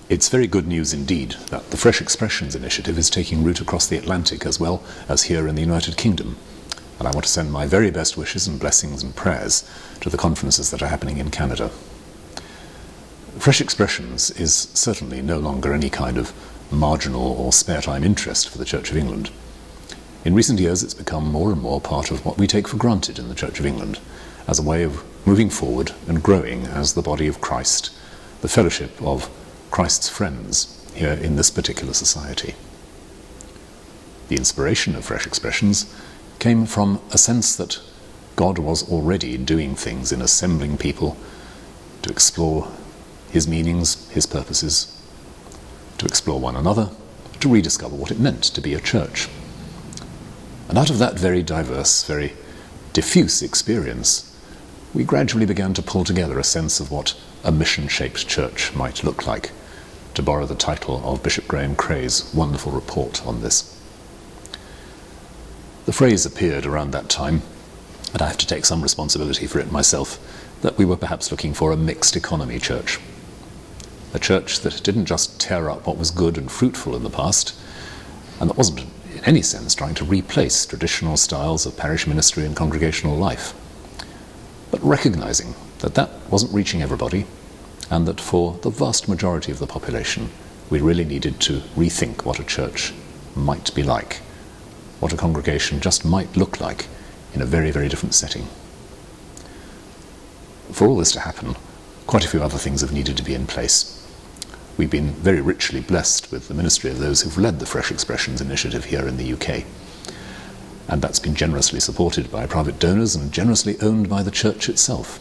It's very good news indeed that the Fresh Expressions initiative is taking root across the Atlantic as well as here in the United Kingdom. And I want to send my very best wishes and blessings and prayers to the conferences that are happening in Canada. Fresh Expressions is certainly no longer any kind of marginal or spare-time interest for the Church of England. In recent years, it's become more and more part of what we take for granted in the Church of England as a way of moving forward and growing as the body of Christ, the fellowship of Christ's friends here in this particular society. The inspiration of Fresh Expressions came from a sense that God was already doing things in assembling people to explore his meanings, his purposes, to explore one another, to rediscover what it meant to be a church. And out of that very diverse, very diffuse experience, we gradually began to pull together a sense of what a mission-shaped church might look like, to borrow the title of Bishop Graham Cray's wonderful report on this. The phrase appeared around that time, and I have to take some responsibility for it myself, that we were perhaps looking for a mixed economy church. A church that didn't just tear up what was good and fruitful in the past, and that wasn't in any sense trying to replace traditional styles of parish ministry and congregational life, but recognizing that that wasn't reaching everybody, and that for the vast majority of the population, we really needed to rethink what a church might be like, what a congregation just might look like in a very, very different setting. For all this to happen, quite a few other things have needed to be in place. We've been very richly blessed with the ministry of those who've led the Fresh Expressions initiative here in the UK. And that's been generously supported by private donors and generously owned by the church itself.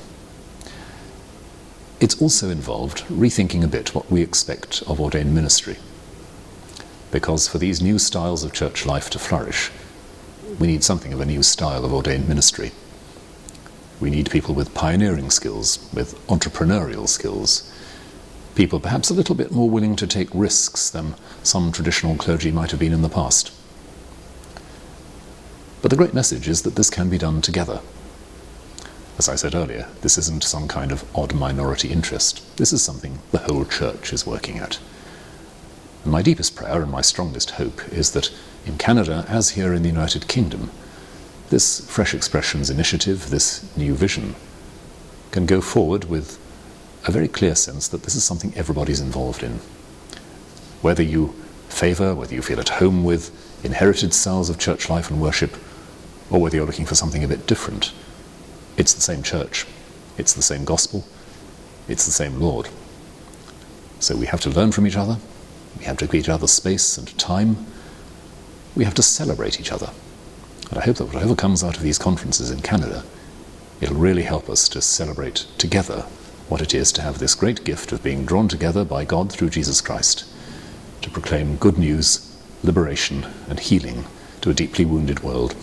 It's also involved rethinking a bit what we expect of ordained ministry. Because for these new styles of church life to flourish, we need something of a new style of ordained ministry. We need people with pioneering skills, with entrepreneurial skills, people perhaps a little bit more willing to take risks than some traditional clergy might have been in the past. But the great message is that this can be done together. As I said earlier, this isn't some kind of odd minority interest. This is something the whole church is working at. And my deepest prayer and my strongest hope is that in Canada, as here in the United Kingdom, this Fresh Expressions initiative, this new vision, can go forward with a very clear sense that this is something everybody's involved in. Whether you favour, whether you feel at home with inherited styles of church life and worship, or whether you're looking for something a bit different, it's the same church, it's the same gospel, it's the same Lord. So we have to learn from each other, we have to give each other space and time, we have to celebrate each other. And I hope that whatever comes out of these conferences in Canada, it'll really help us to celebrate together what it is to have this great gift of being drawn together by God through Jesus Christ, to proclaim good news, liberation and healing to a deeply wounded world.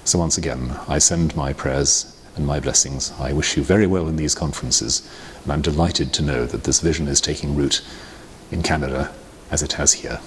So once again, I send my prayers and my blessings. I wish you very well in these conferences, and I'm delighted to know that this vision is taking root in Canada as it has here.